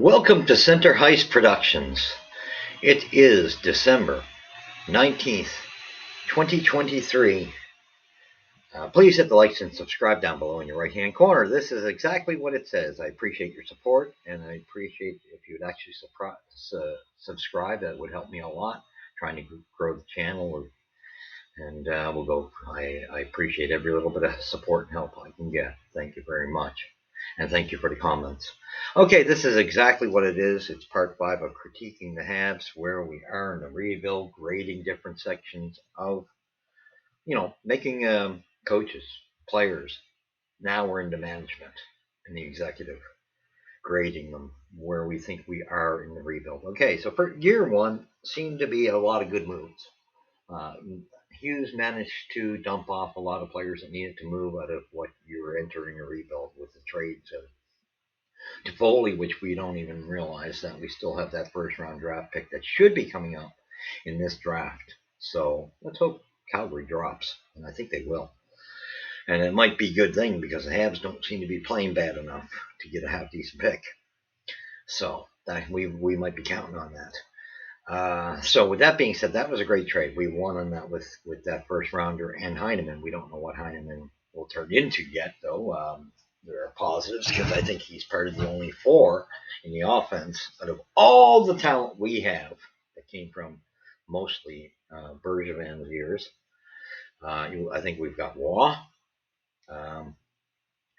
Welcome to Center Hice Productions. It is December 19th, 2023. Please hit the likes and subscribe down below in your right hand corner. This is exactly what it says. I appreciate your support, and I appreciate if you would actually subscribe. That would help me a lot trying to grow the channel. And we'll go. I appreciate every little bit of support and help I can get. Thank you very much. And thank you for the comments. Okay, this is exactly what it is. It's part 5 of critiquing the Habs, where we are in the rebuild, grading different sections of, making coaches, players. Now we're into management and the executive, grading them where we think we are in the rebuild. Okay, so for year 1, seemed to be a lot of good moves. Hughes managed to dump off a lot of players that needed to move out of what you were entering a rebuild with the trades of Toffoli, which we don't even realize that we still have that first round draft pick that should be coming up in this draft. So let's hope Calgary drops, and I think they will. And it might be a good thing because the Habs don't seem to be playing bad enough to get a half decent pick. So we might be counting on that. So with that being said, that was a great trade. We won on that with that first rounder and Heineman. We don't know what Heineman will turn into yet, though. There are positives because I think he's part of the only 4 in the offense out of all the talent we have that came from mostly Bergevin's years. I think we've got Waugh, and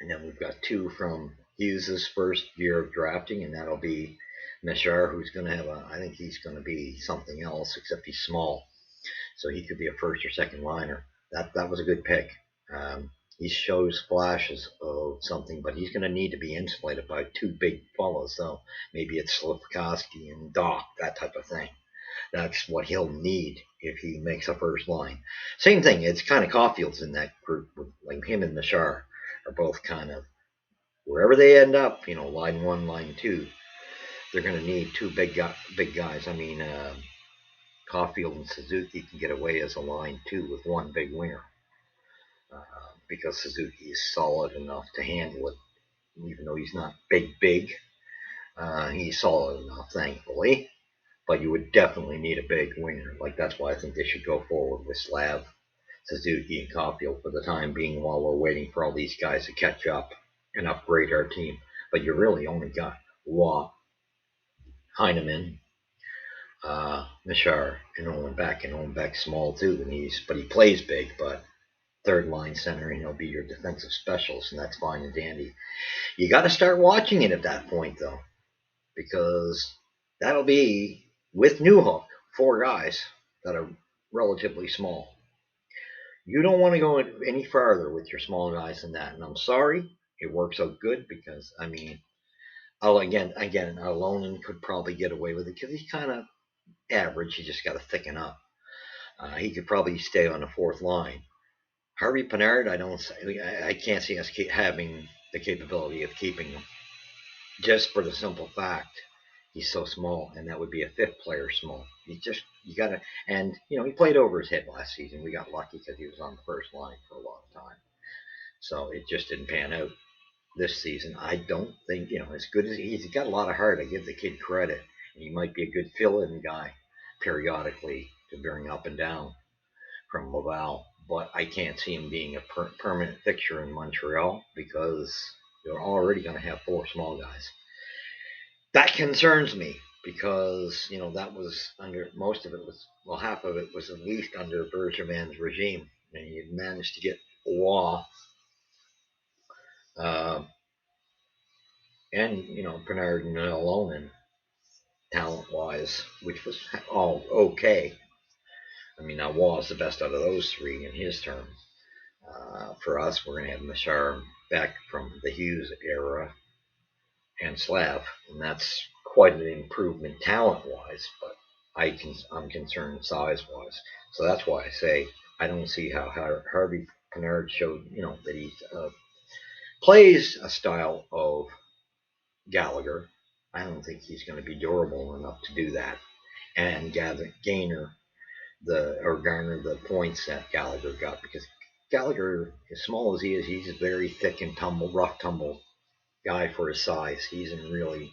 then we've got 2 from Hughes' first year of drafting, and that'll be Mishar, who's going to have I think he's going to be something else, except he's small. So he could be a first or second liner. That was a good pick. He shows flashes of something, but he's going to need to be insulated by 2 big fellows. So maybe it's Slafkovsky and Doc, that type of thing. That's what he'll need if he makes a first line. Same thing. It's kind of Caulfield's in that group. Like him and Mishar are both kind of, wherever they end up, line 1, line 2, they're going to need 2 big guys. I mean, Caulfield and Suzuki can get away as a line 2 with 1 big winger, because Suzuki is solid enough to handle it, even though he's not big. He's solid enough, thankfully. But you would definitely need a big winger. Like, that's why I think they should go forward with Slav, Suzuki, and Caulfield for the time being, while we're waiting for all these guys to catch up and upgrade our team. But you really only got Waugh, Heineman, Mishar, and Owen Beck. And Owen Beck's small too, and he plays big, but third line center, and he'll be your defensive specialist, and that's fine and dandy. You got to start watching it at that point, though, because that'll be with Newhook 4 guys that are relatively small. You don't want to go any farther with your small guys than that, and I'm sorry, it works out good because again, Alonen could probably get away with it because he's kind of average. He just got to thicken up. He could probably stay on the 4th line. Harvey Pinard, I can't see us having the capability of keeping him, just for the simple fact he's so small, and that would be a 5th player small. You gotta, and he played over his head last season. We got lucky because he was on the first line for a long time, so it just didn't pan out this season. I don't think as good as he's got a lot of heart. I give the kid credit, and he might be a good fill-in guy periodically to bring up and down from Laval. But I can't see him being a permanent fixture in Montreal because they're already going to have 4 small guys. That concerns me because, that was under, most of it was, well, half of it was at least under Bergevin's regime. And he managed to get Waugh, and, Pinard and Alonen, talent-wise, which was all okay. I mean, now Waugh is the best out of those 3 in his term. For us, we're going to have Mishar back from the Hughes era and Slav, and that's quite an improvement talent-wise, but I'm concerned size-wise. So that's why I say I don't see how Harvey Pinard showed, that he plays a style of Gallagher. I don't think he's going to be durable enough to do that and garner the points that Gallagher got, because Gallagher, as small as he is, he's a very thick and rough tumble guy for his size. He isn't really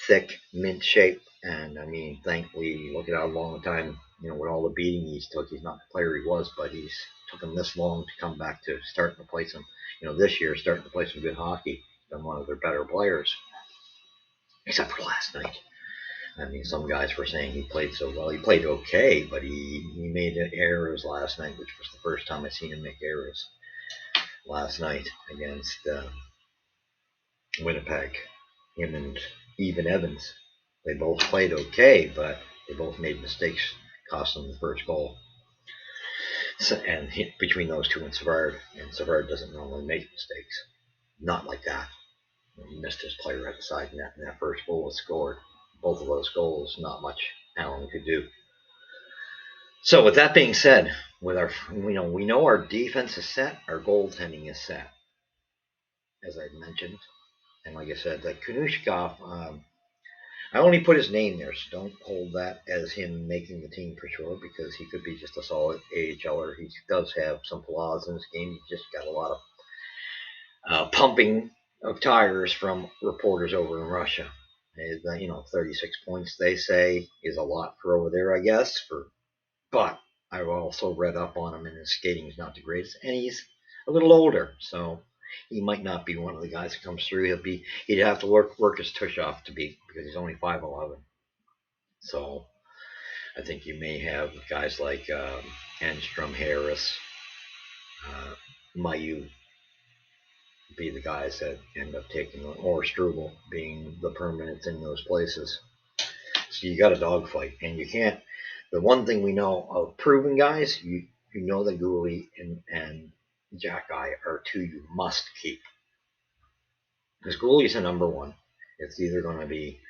thick, mint shape. And I mean, thankfully, look at how long a time, with all the beating he's took, he's not the player he was, but he's took him this long to come back to starting to play some, this year, starting to play some good hockey. Been one of their better players, except for last night. I mean, some guys were saying he played so well. He played okay, but he made errors last night, which was the first time I seen him make errors last night against Winnipeg. Him and Evan Evans, they both played okay, but they both made mistakes, cost them the first goal. So, and between those two and Savard doesn't normally make mistakes. Not like that. He missed his player at the side net, and that first goal was scored. Both of those goals, not much Allen could do. So with that being said, we know our defense is set, our goaltending is set, as I mentioned, and like I said, that Kunushkov, I only put his name there, so don't hold that as him making the team for sure, because he could be just a solid AHLer. He does have some flaws in his game. He's just got a lot of pumping of tires from reporters over in Russia. 36 points, they say, is a lot for over there, I guess. But I've also read up on him, and his skating is not the greatest, and he's a little older, so he might not be one of the guys that comes through. He'd have to work his tush off to be, because he's only 5'11". So I think you may have guys like Enstrom, Harris, Mayu be the guys that end up taking, or Struble being the permanents in those places. So you got a dogfight, and you can't. The one thing we know of proven guys, you know that Gooley and Jack-Eye are two you must keep. Because Gooley's a number one. It's either going to be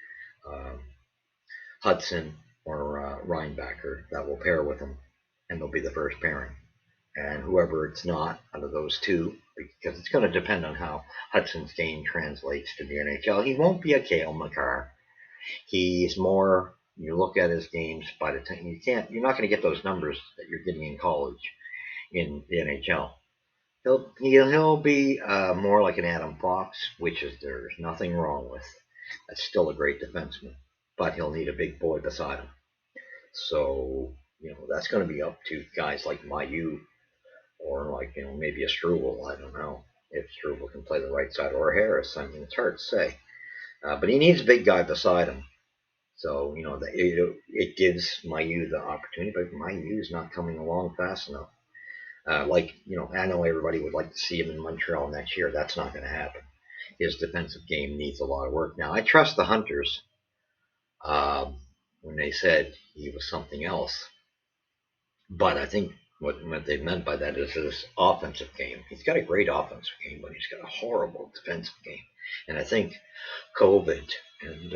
Hudson or Reinbacher that will pair with him, and they'll be the first pairing. And whoever it's not out of those two, because it's going to depend on how Hudson's game translates to the NHL. He won't be a Cale Makar. He's more. You look at his games, by the time you're not going to get those numbers that you're getting in college in the NHL. He'll be more like an Adam Fox, which there's nothing wrong with. That's still a great defenseman, but he'll need a big boy beside him. So that's going to be up to guys like Mayu, or like maybe a Struble. I don't know if Struble can play the right side, or Harris. I mean, it's hard to say, but he needs a big guy beside him. So, it gives Mayu the opportunity, but Mayu's not coming along fast enough. I know everybody would like to see him in Montreal next year. That's not going to happen. His defensive game needs a lot of work. Now, I trust the Hunters when they said he was something else. But I think what they meant by that is his offensive game. He's got a great offensive game, but he's got a horrible defensive game. And I think COVID and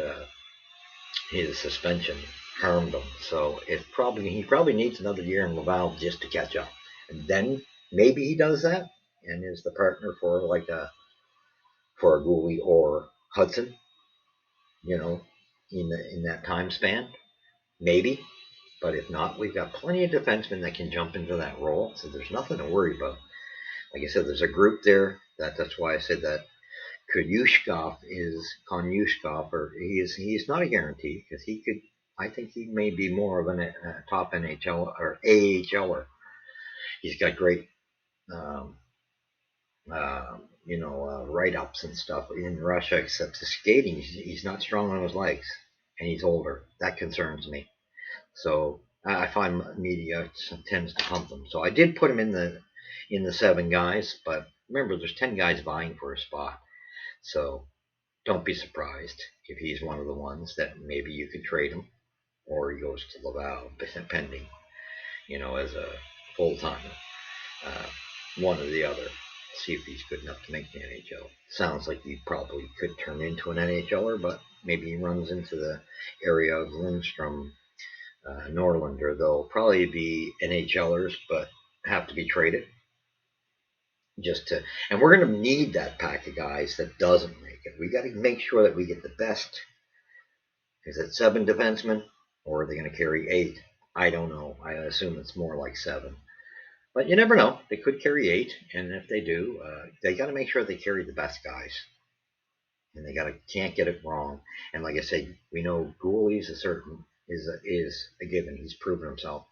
his suspension harmed him. So he probably needs another year in Laval just to catch up. And then maybe he does that and is the partner for a Gooley or Hudson, in that time span. Maybe. But if not, we've got plenty of defensemen that can jump into that role. So there's nothing to worry about. Like I said, there's a group there. That's why I said that Konushkov, or he's not a guarantee, because I think he may be more of a top NHL or AHLer. He's got great, write-ups and stuff in Russia, except the skating, he's not strong on his legs, and he's older. That concerns me. So I find media tends to pump him. So I did put him in the 7 guys, but remember, there's 10 guys vying for a spot. So don't be surprised if he's one of the ones that maybe you could trade him, or he goes to Laval, pending, as a full-timer. One or the other. See if he's good enough to make the NHL. Sounds like he probably could turn into an NHLer, but maybe he runs into the area of Lindstrom, Norlander. They'll probably be NHLers, but have to be traded. And we're going to need that pack of guys that doesn't make it. We got to make sure that we get the best. Is it 7 defensemen, or are they going to carry 8? I don't know. I assume it's more like 7. But you never know. They could carry 8, and if they do, they got to make sure they carry the best guys. and they can't get it wrong. And like I said, we know Gooley's is a given. He's proven himself.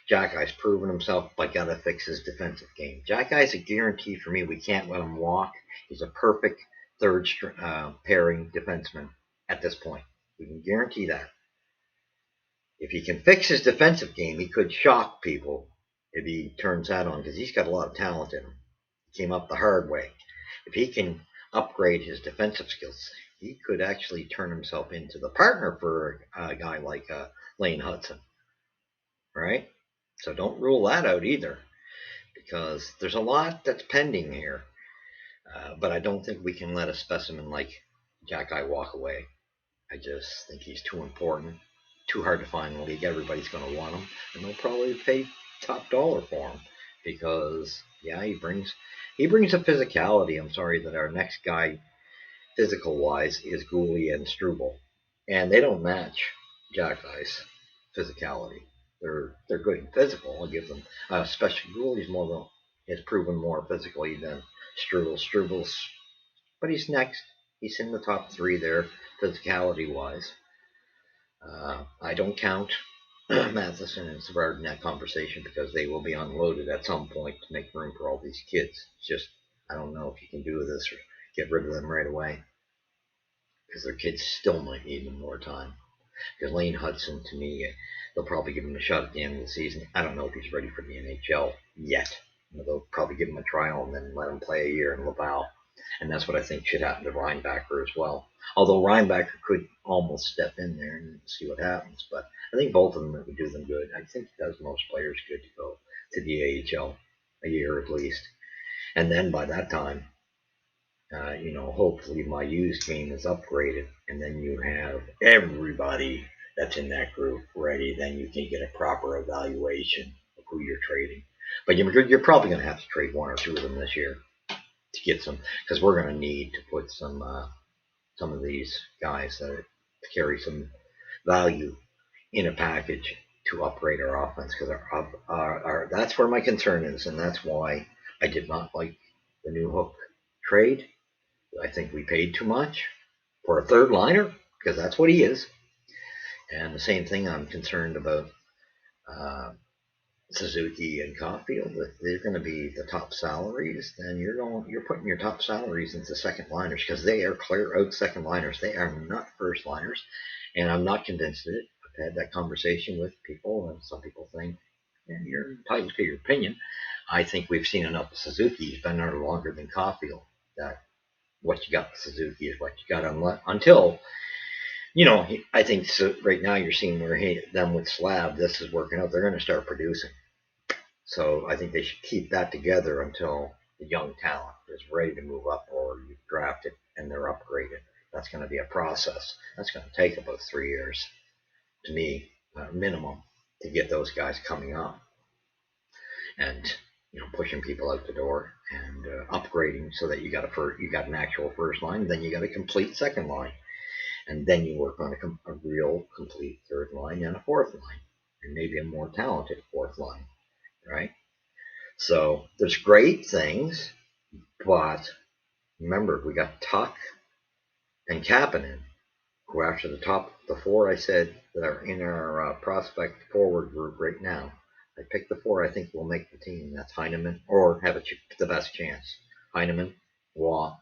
Jack Eye's proven himself, but gotta fix his defensive game. Jack Eye's a guarantee for me. We can't let him walk. He's a perfect third pairing defenseman at this point. We can guarantee that. If he can fix his defensive game, he could shock people if he turns that on, because he's got a lot of talent in him. He came up the hard way. If he can upgrade his defensive skills, he could actually turn himself into the partner for a guy like Lane Hudson, right? So don't rule that out either, because there's a lot that's pending here. But I don't think we can let a specimen like Jack Eye walk away. I just think he's too important, too hard to find in the league. Everybody's going to want him, and they'll probably pay top dollar for him because, yeah, he brings a physicality. I'm sorry that our next guy, physical wise, is Gooley and Struble, and they don't match Jack Eye's physicality. They're good and physical. I'll give them, especially Gooley's has proven more physically than Struble. But he's next. He's in the top three there, physicality wise. I don't count Matheson and Savard in that conversation because they will be unloaded at some point to make room for all these kids. It's just, I don't know if you can do this or get rid of them right away because their kids still might need them more time. Because Lane Hudson, to me, they'll probably give him a shot at the end of the season. I don't know if he's ready for the NHL yet. They'll probably give him a trial and then let him play a year in Laval. And that's what I think should happen to Reinbacher as well. Although Reinbacher could almost step in there and see what happens. But I think both of them would do them good. I think it does most players good to go to the AHL a year at least. And then by that time, hopefully my used game is upgraded. And then you have everybody that's in that group ready. Then you can get a proper evaluation of who you're trading. But you're probably going to have to trade one or two of them this year to get some, because we're going to need to put some of these guys that carry some value in a package to upgrade our offense, because our that's where my concern is, and that's why I did not like the Newhook trade. I think we paid too much for a third liner, because that's what he is. And the same thing I'm concerned about Suzuki and Caulfield. If they're going to be the top salaries, then you're putting your top salaries into second liners, because they are clear out second liners. They are not first liners, and I'm not convinced of it. I've had that conversation with people, and some people think, and you're entitled to your opinion. I think we've seen enough of Suzuki. He's been there longer than Caulfield. That what you got with Suzuki is what you got until. I think so right now you're seeing where them with Slab, this is working out. They're going to start producing. So I think they should keep that together until the young talent is ready to move up, or you've drafted and they're upgraded. That's going to be a process. That's going to take about 3 years, to me, minimum, to get those guys coming up and pushing people out the door and upgrading so that you got an actual first line, then you got a complete second line. And then you work on a real complete third line and a fourth line, and maybe a more talented fourth line, right? So there's great things, but remember, we got Tuck and Kapanen, who after the four I said that are in our prospect forward group right now, I picked the four I think will make the team. That's Heineman, or have the best chance. Heineman, Waugh,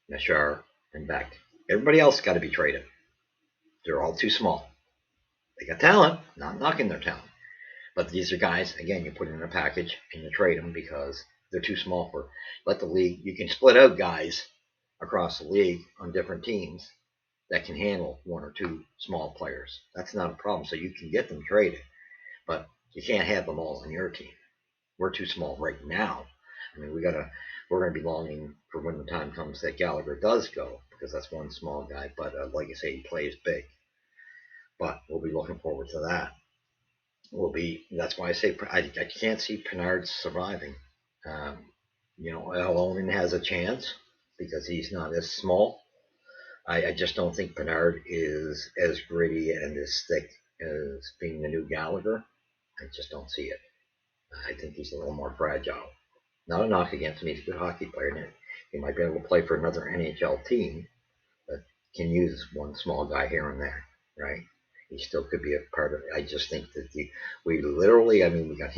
Nashar, and Beck. Everybody else got to be traded. They're all too small. They got talent, not knocking their talent. But these are guys, again, you put in a package and you trade them because they're too small for. Let the league, you can split out guys across the league on different teams that can handle one or two small players. That's not a problem. So you can get them traded, but you can't have them all on your team. We're too small right now. I mean, we're going to be longing for when the time comes that Gallagher does go, because that's one small guy. But like I say, he plays big. But we'll be looking forward to that. That's why I say I can't see Pinard surviving. Elonen has a chance because he's not as small. I just don't think Pinard is as gritty and as thick as being the new Gallagher. I just don't see it. I think he's a little more fragile. Not a knock against him. He's a good hockey player, and he might be able to play for another NHL team. can use one small guy here and there, right? He still could be a part of it. I just think that we literally, I mean, we got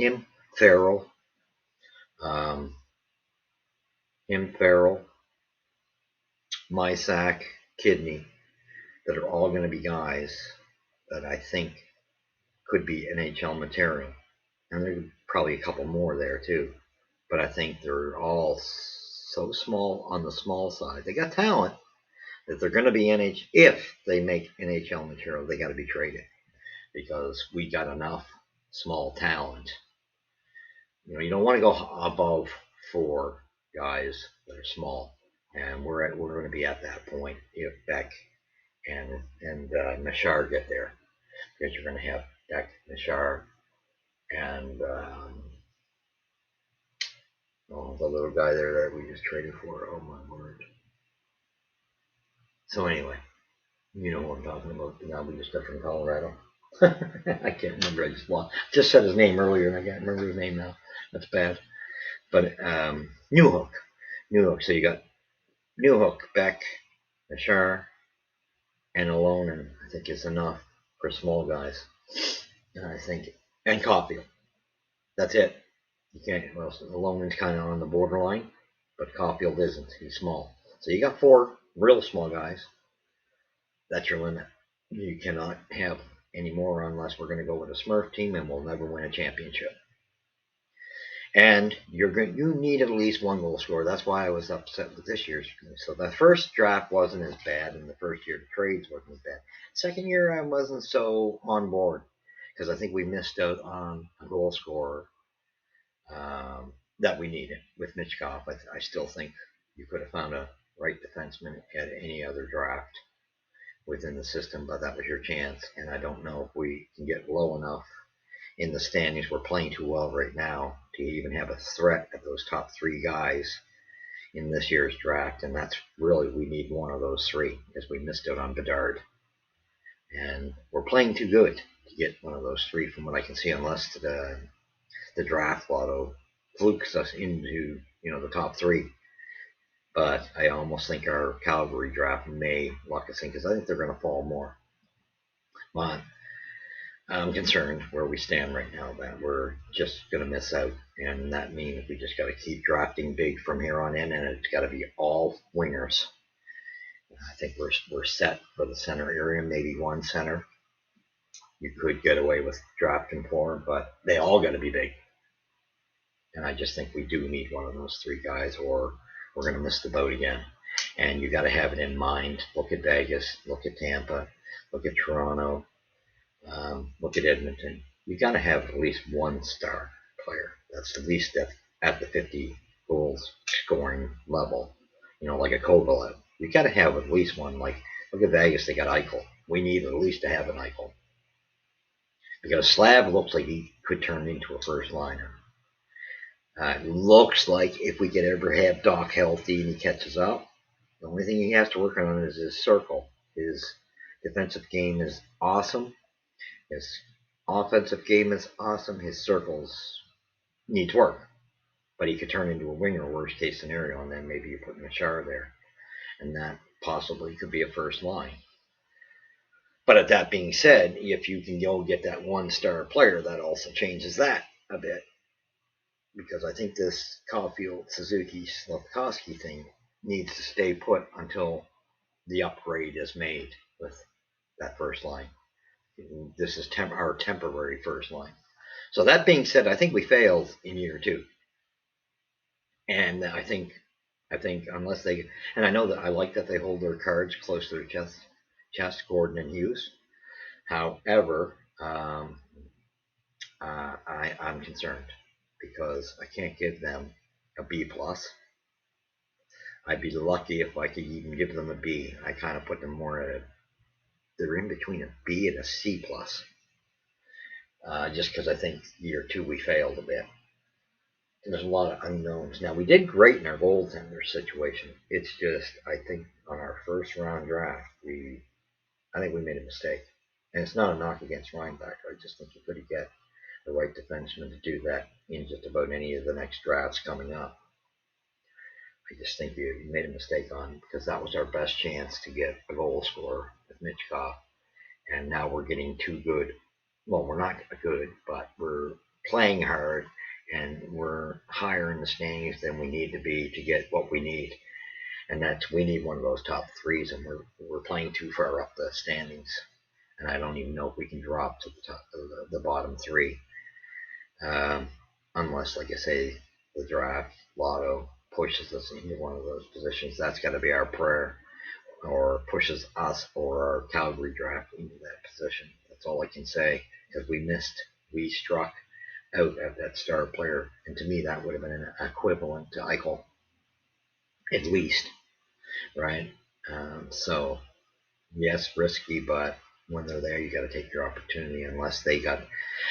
Farrell, um, Farrell, Mysak, Kidney, that are all going to be guys that I think could be NHL material. And there's probably a couple more there too. But I think they're all so small on the small side. They got talent that they're going to be NHL. If they make NHL material, they got to be traded because we got enough small talent. You know, you don't want to go above 4 guys that are small, and we're going to be at that point if Beck and Machar get there, because you're going to have Beck, Machar, and the little guy there that we just traded for. Oh my word! So anyway, you know what I'm talking about. Now we just from Colorado. I can't remember. I just said his name earlier, and I can't remember his name now. That's bad. But Newhook. So you got Newhook, Beck, Machar, and Alonen. I think is enough for small guys. And I think, and Caulfield. That's it. You can't. Well, Alonen's kind of on the borderline, but Caulfield isn't. He's small. So you got 4 real small guys. That's your limit. You cannot have any more unless we're going to go with a Smurf team, and we'll never win a championship. And you need at least 1 goal scorer. That's why I was upset with this year's. So the first draft wasn't as bad, and the first year of trades wasn't as bad. Second year I wasn't so on board because I think we missed out on a goal scorer that we needed with Mitchkov. I still think you could have found a right defenseman at any other draft within the system, but that was your chance. And I don't know if we can get low enough in the standings. We're playing too well right now to even have a threat at those top 3 guys in this year's draft. And that's really, we need one of those 3 because we missed out on Bedard. And we're playing too good to get one of those 3 from what I can see, unless the draft lotto flukes us into, the top 3. But I almost think our Calgary draft may lock us in because I think they're going to fall more. But I'm concerned where we stand right now that we're just going to miss out. And that means we just got to keep drafting big from here on in, and it's got to be all wingers. I think we're set for the center area, maybe 1 center. You could get away with drafting 4, but they all got to be big. And I just think we do need one of those 3 guys, or we're going to miss the boat again. And you got to have it in mind. Look at Vegas, look at Tampa, look at Toronto, look at Edmonton. You got to have at least 1 star player. That's at least at the 50 goals scoring level. Like a Kovalev. You got to have at least 1. Like, look at Vegas, they got Eichel. We need at least to have an Eichel. Because Slav looks like he could turn into a first liner. Looks like if we could ever have Doc healthy and he catches up, the only thing he has to work on is his circle. His defensive game is awesome. His offensive game is awesome. His circles needs work. But he could turn into a winger, worst case scenario, and then maybe you put Machar there. And that possibly could be a first line. But at that being said, if you can go get that 1 star player, that also changes that a bit. Because I think this Caulfield, Suzuki, Slafkovsky thing needs to stay put until the upgrade is made with that first line. This is our temporary first line. So that being said, I think we failed in year 2. And I think unless they, and I know that I like that they hold their cards close to their chest, Gordon and Hughes. However, I'm concerned because I can't give them a B+. I'd be lucky if I could even give them a B. I kind of put them more at they're in between a B and a C+. Just because I think year 2 we failed a bit. And there's a lot of unknowns. Now, we did great in our goaltender situation. It's just, I think, on our first round draft, I think we made a mistake. And it's not a knock against Reinbacher. I just think you could get the right defenseman to do that in just about any of the next drafts coming up. I just think you made a mistake on, because that was our best chance to get a goal scorer with Mitchkov, and now we're getting too good. Well, we're not good, but we're playing hard, and we're higher in the standings than we need to be to get what we need. And that's, we need one of those top threes, and we're playing too far up the standings. And I don't even know if we can drop to the top, the bottom three, um, unless, like I say, the draft lotto pushes us into one of those positions. That's got to be our prayer, or pushes us or our Calgary draft into that position. That's all I can say, because we struck out at that star player, and to me that would have been an equivalent to Eichel, at least, right? So yes, risky, but when they're there, you got to take your opportunity. Unless they got,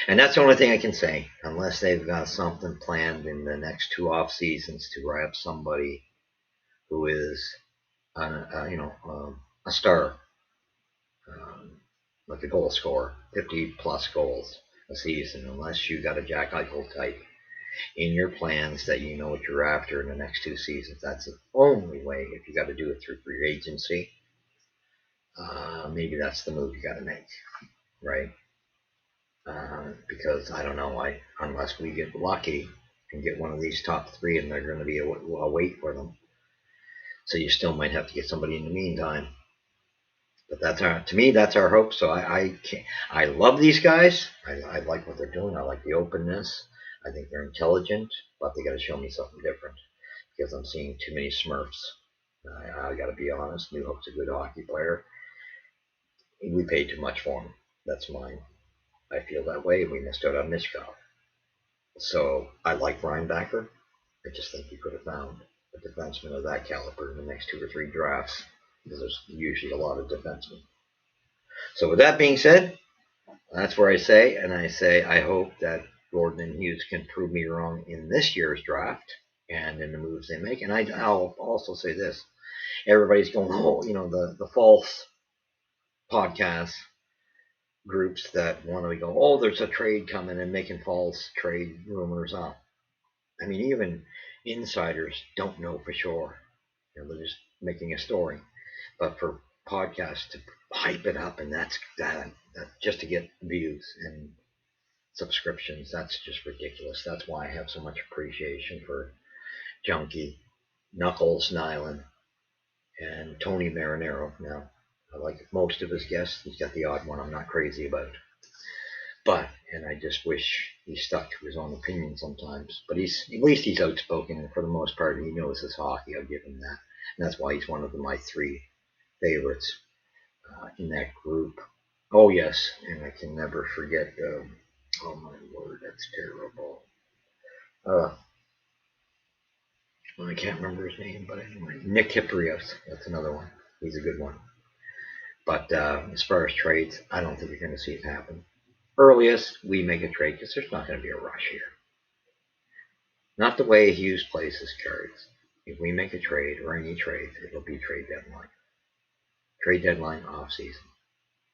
and that's the only thing I can say, unless they've got something planned in the next two off seasons to grab somebody who is, a star, um, like a goal scorer, 50 plus goals a season. Unless you got a Jack Eichel type in your plans that you know what you're after in the next two seasons, that's the only way. If you got to do it through free agency, maybe that's the move you got to make, right? Because I don't know, unless we get lucky and get one of these top three, and they're going to be a wait for them. So you still might have to get somebody in the meantime. But to me, that's our hope. So I love these guys. I like what they're doing. I like the openness. I think they're intelligent, but they got to show me something different, because I'm seeing too many Smurfs. I got to be honest. New Hope's a good hockey player. We paid too much for him. That's mine. I feel that way. We missed out on Mishkov. So I like Reinbacker. I just think you could have found a defenseman of that caliber in the next two or three drafts, because there's usually a lot of defensemen. So with that being said, that's where I say I hope that Gordon and Hughes can prove me wrong in this year's draft and in the moves they make. And I'll also say this: everybody's going, oh, the false podcast groups that want to go, oh, there's a trade coming, and making false trade rumors up. I mean, even insiders don't know for sure. They're just making a story. But for podcasts to hype it up, and that's just to get views and subscriptions, that's just ridiculous. That's why I have so much appreciation for Junkie, Knuckles Nyland, and Tony Marinero. Now, I like most of his guests. He's got the odd one I'm not crazy about. And I just wish he stuck to his own opinion sometimes. But at least he's outspoken, and for the most part, he knows his hockey. I'll give him that. And that's why he's one of my three favorites in that group. Oh, yes, and I can never forget, oh my word, that's terrible. I can't remember his name, but anyway, Nick Kiprios, that's another one. He's a good one. But as far as trades, I don't think you're going to see it happen. Earliest, we make a trade, because there's not going to be a rush here. Not the way Hughes plays his cards. If we make a trade, or any trade, it'll be trade deadline. Trade deadline, off season.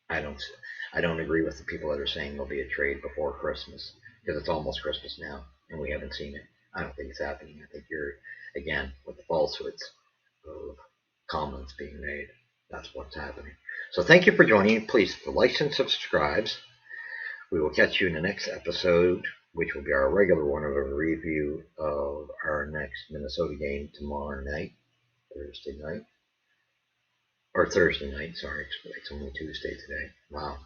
I don't agree with the people that are saying there'll be a trade before Christmas, because it's almost Christmas now and we haven't seen it. I don't think it's happening. I think you're, again, with the falsehoods of comments being made. That's what's happening. So thank you for joining. Please like and subscribe. We will catch you in the next episode, which will be our regular one of a review of our next Minnesota game tomorrow night, Thursday night. Or Thursday night, sorry, it's only Tuesday today. Wow,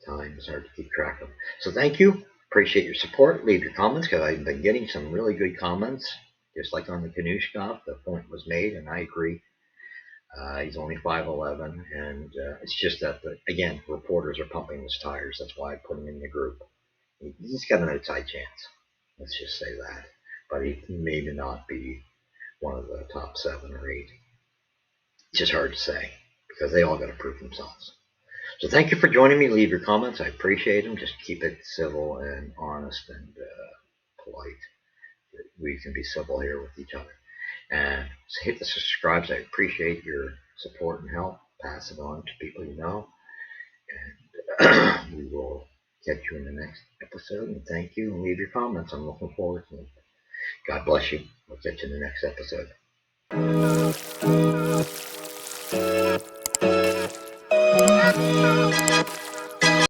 time is hard to keep track of. So thank you, appreciate your support. Leave your comments, because I've been getting some really good comments. Just like on the Kanushkov, the point was made, and I agree. He's only 5'11", and it's just that, again, reporters are pumping his tires. That's why I put him in the group. He's got an outside chance, let's just say that. But he may not be one of the top 7 or 8. It's just hard to say, because they all got to prove themselves. So thank you for joining me. Leave your comments. I appreciate them. Just keep it civil and honest and polite. We can be civil here with each other. And hit the subscribes. I appreciate your support and help. Pass it on to people you know. And we will catch you in the next episode. And thank you. And leave your comments. I'm looking forward to them. God bless you. We'll catch you in the next episode.